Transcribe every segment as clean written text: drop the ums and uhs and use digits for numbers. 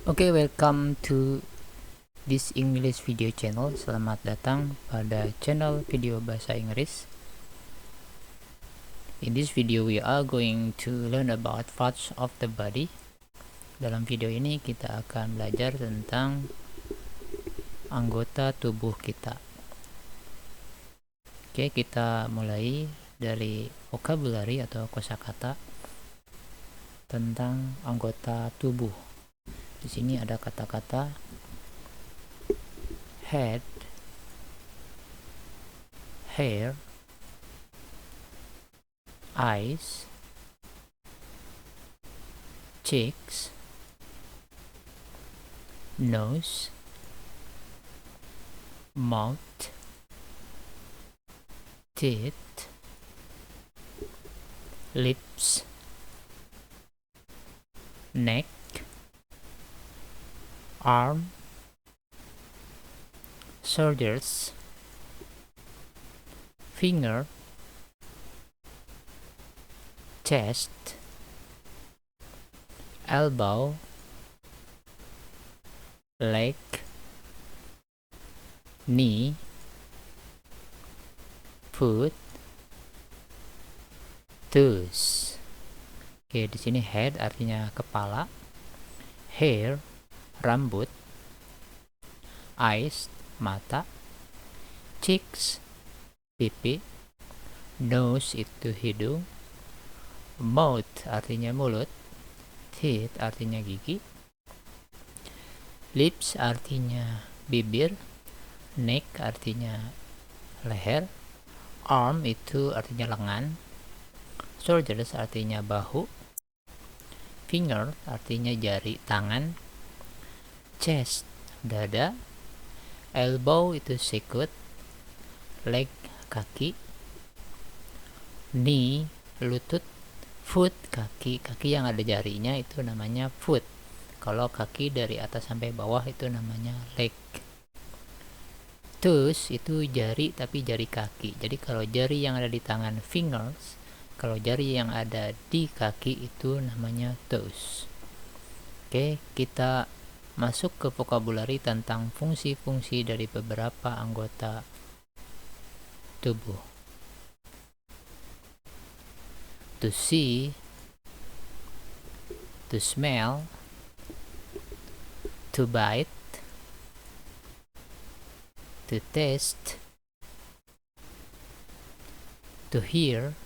Oke, welcome to this English video channel. Selamat datang pada channel video bahasa Inggris. In this video, we are going to learn about parts of the body. Dalam video ini kita akan belajar tentang anggota tubuh kita. Oke, kita mulai dari vocabulary atau kosakata tentang anggota tubuh. Di sini ada kata-kata head, hair, eyes, cheeks, nose, mouth, teeth, lips, neck, arm, shoulders, finger, chest, elbow, leg, knee, foot, toes. Oke, di sini head artinya kepala, hair rambut, eyes mata, cheeks pipi, nose itu hidung, mouth artinya mulut, teeth artinya gigi, lips artinya bibir, neck artinya leher, arm itu artinya lengan, shoulders artinya bahu, finger artinya jari tangan, chest dada, elbow itu sikut, leg kaki, knee lutut, foot kaki yang ada jarinya itu namanya foot. Kalau kaki dari atas sampai bawah itu namanya leg. Toes itu jari tapi jari kaki. Jadi kalau jari yang ada di tangan fingers, kalau jari yang ada di kaki itu namanya toes. Oke, kita masuk ke vocabulary tentang fungsi-fungsi dari beberapa anggota tubuh. To see, to smell, to bite, to taste, to hear,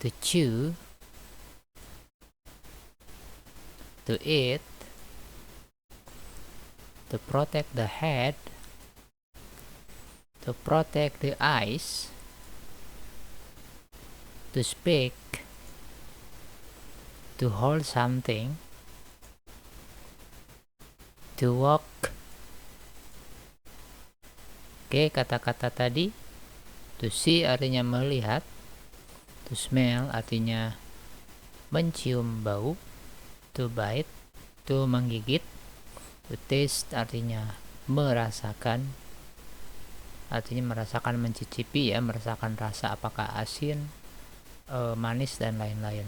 to chew, to eat, to protect the head, to protect the eyes, to speak, to hold something, to walk. Oke, kata-kata tadi, to see artinya melihat, to smell artinya mencium bau, to bite to menggigit, to taste artinya merasakan, mencicipi ya, merasakan rasa apakah asin, manis dan lain-lain.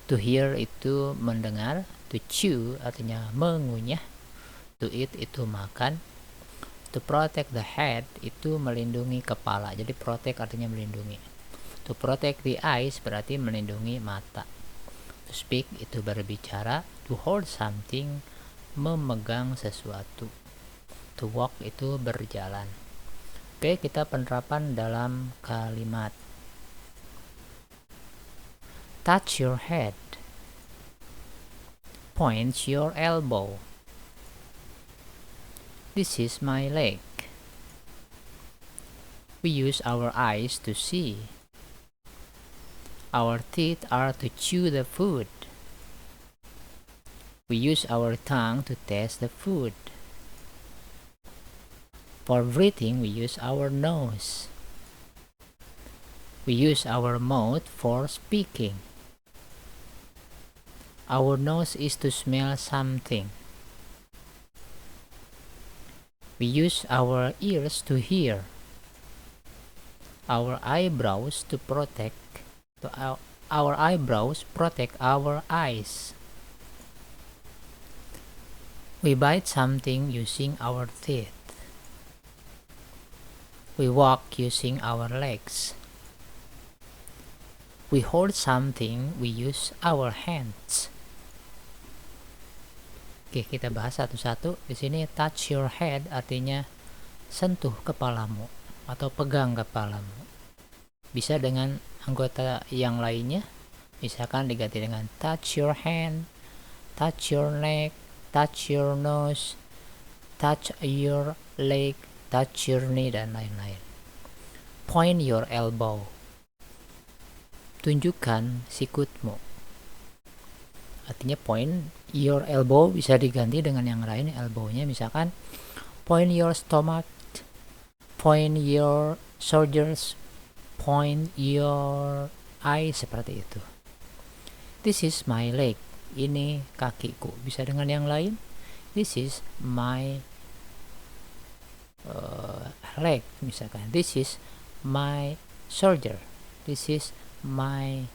To hear itu mendengar, to chew artinya mengunyah, to eat itu makan, to protect the head itu melindungi kepala. Jadi protect artinya melindungi. To protect the eyes berarti melindungi mata. To speak itu berbicara, to hold something memegang sesuatu, to walk itu berjalan. Oke, kita penerapan dalam kalimat. Touch your head, point your elbow, this is my leg. We use our eyes to see. Our teeth are to chew the food. We use our tongue to taste the food. For breathing, we use our nose. We use our mouth for speaking. Our nose is to smell something. We use our ears to hear. Our eyebrows protect our eyes. We bite something using our teeth. We walk using our legs. We hold something, we use our hands. Oke, kita bahas satu-satu. Di sini touch your head artinya sentuh kepalamu atau pegang kepalamu. Bisa dengan anggota yang lainnya, misalkan diganti dengan touch your hand, touch your neck, touch your nose, touch your leg, touch your knee, dan lain-lain. Point your elbow. Tunjukkan sikutmu. Artinya point your elbow bisa diganti dengan yang lain. Elbow-nya misalkan point your stomach, point your shoulders, point your eye, seperti itu. This is my leg. Ini kakiku. Bisa dengan yang lain. This is my leg, misalkan. This is my shoulder. This is my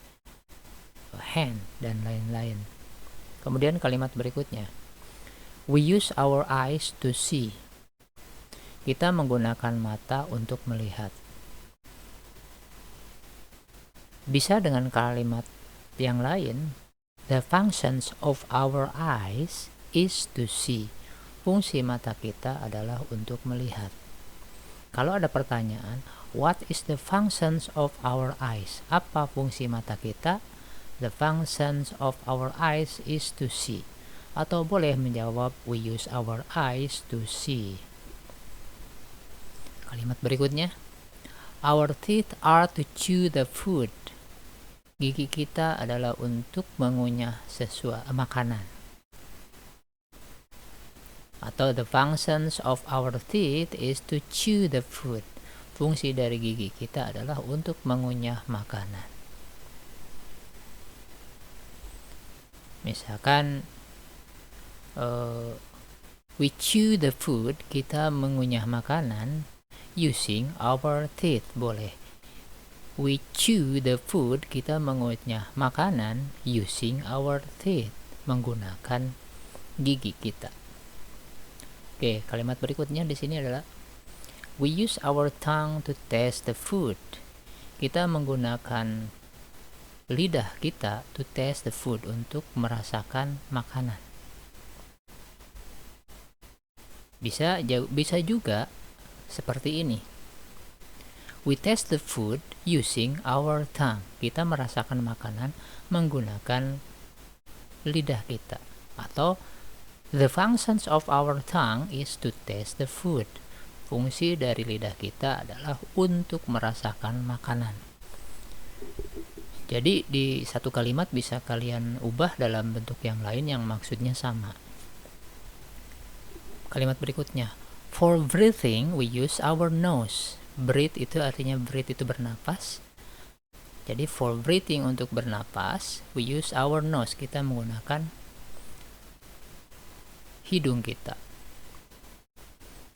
hand, dan lain-lain. Kemudian kalimat berikutnya. We use our eyes to see. Kita menggunakan mata untuk melihat. Bisa dengan kalimat yang lain. The functions of our eyes is to see. Fungsi mata kita adalah untuk melihat. Kalau ada pertanyaan, what is the functions of our eyes? Apa fungsi mata kita? The functions of our eyes is to see. Atau boleh menjawab, we use our eyes to see. Kalimat berikutnya. Our teeth are to chew the food. Gigi kita adalah untuk mengunyah sesuatu makanan. Atau the functions of our teeth is to chew the food. Fungsi dari gigi kita adalah untuk mengunyah makanan. Misalkan we chew the food, kita mengunyah makanan using our teeth, boleh. We chew the food, kita mengunyah makanan using our teeth, menggunakan gigi kita. Oke, kalimat berikutnya di sini adalah we use our tongue to taste the food. Kita menggunakan lidah kita to taste the food, untuk merasakan makanan. Bisa juga seperti ini. We taste the food using our tongue. Kita merasakan makanan menggunakan lidah kita. Atau the functions of our tongue is to taste the food. Fungsi dari lidah kita adalah untuk merasakan makanan. Jadi di satu kalimat bisa kalian ubah dalam bentuk yang lain yang maksudnya sama. Kalimat berikutnya. For breathing we use our nose. Breathe itu artinya breathe itu bernapas. Jadi for breathing, untuk bernapas, we use our nose. Kita menggunakan hidung kita.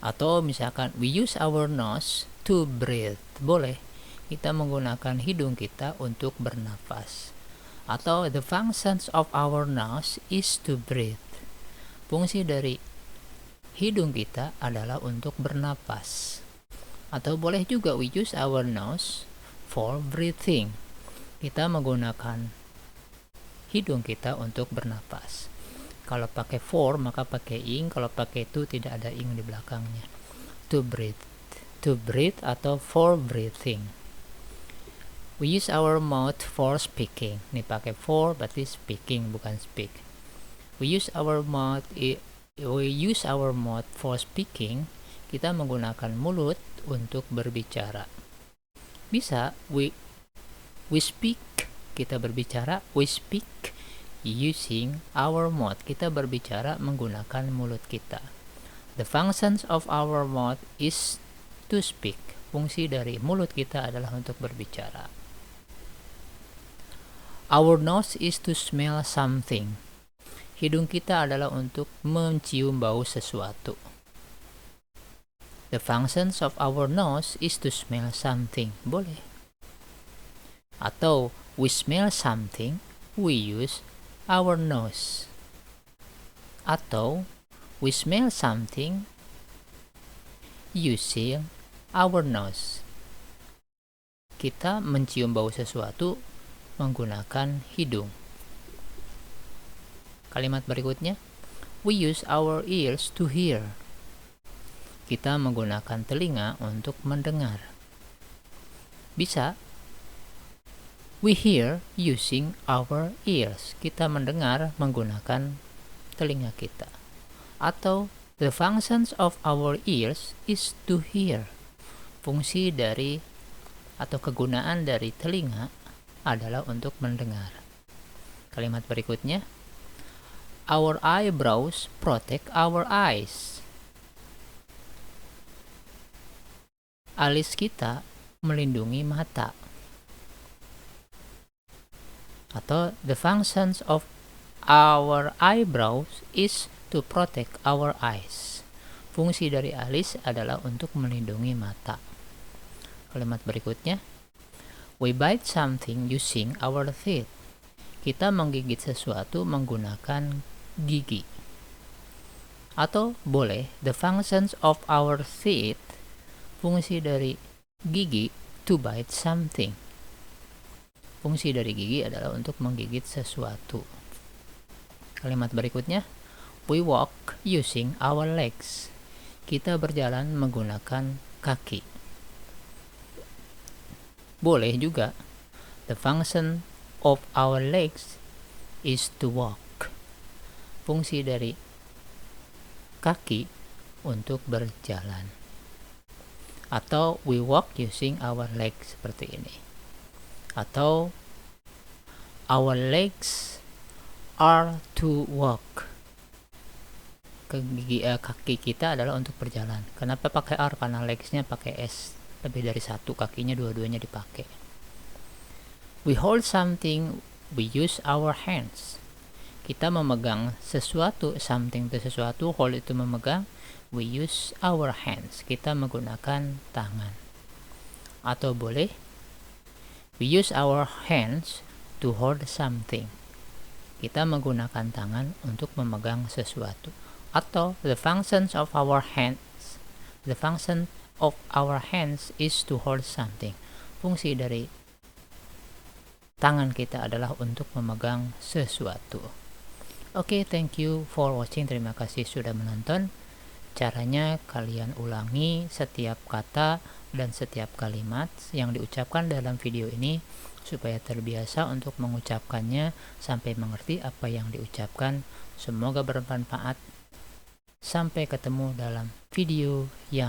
Atau misalkan we use our nose to breathe. Boleh. Kita menggunakan hidung kita untuk bernapas. Atau the functions of our nose is to breathe. Fungsi dari hidung kita adalah untuk bernapas. Atau boleh juga we use our nose for breathing. Kita menggunakan hidung kita untuk bernapas. Kalau pakai for maka pakai ing, kalau pakai to tidak ada ing di belakangnya. To breathe. To breathe atau for breathing. We use our mouth for speaking. Ini pakai for berarti speaking, bukan speak. We use our mouth for speaking. Kita menggunakan mulut untuk berbicara. Bisa we speak, kita berbicara, we speak using our mouth. Kita berbicara menggunakan mulut kita. The functions of our mouth is to speak. Fungsi dari mulut kita adalah untuk berbicara. Our nose is to smell something. Hidung kita adalah untuk mencium bau sesuatu. The functions of our nose is to smell something. Boleh. Atau we smell something, we use our nose. Atau We smell something using our nose. Kita mencium bau sesuatu menggunakan hidung. Kalimat berikutnya, we use our ears to hear. Kita menggunakan telinga untuk mendengar. Bisa, we hear using our ears. Kita mendengar menggunakan telinga kita. Atau, the functions of our ears is to hear. Fungsi dari atau kegunaan dari telinga adalah untuk mendengar. Kalimat berikutnya, our eyebrows protect our eyes. Alis kita melindungi mata. Atau, the functions of our eyebrows is to protect our eyes. Fungsi dari alis adalah untuk melindungi mata. Kalimat berikutnya, we bite something using our teeth. Kita menggigit sesuatu menggunakan gigi. Atau boleh, the functions of our teeth, fungsi dari gigi, to bite something. Fungsi dari gigi adalah untuk menggigit sesuatu. Kalimat berikutnya, we walk using our legs. Kita berjalan menggunakan kaki. Boleh juga, the function of our legs is to walk. Fungsi dari kaki untuk berjalan. Atau we walk using our legs seperti ini. Atau our legs are to walk. Kaki kita adalah untuk berjalan. Kenapa pakai are? Karena legsnya pakai s. Lebih dari satu kakinya, dua-duanya dipakai. We hold something, we use our hands. Kita memegang sesuatu, something itu sesuatu, hold itu memegang, we use our hands. Kita menggunakan tangan. Atau boleh, we use our hands to hold something. Kita menggunakan tangan untuk memegang sesuatu. Atau, the functions of our hands, the function of our hands is to hold something. Fungsi dari tangan kita adalah untuk memegang sesuatu. Oke, thank you for watching. Terima kasih sudah menonton. Caranya kalian ulangi setiap kata dan setiap kalimat yang diucapkan dalam video ini supaya terbiasa untuk mengucapkannya sampai mengerti apa yang diucapkan. Semoga bermanfaat. Sampai ketemu dalam video yang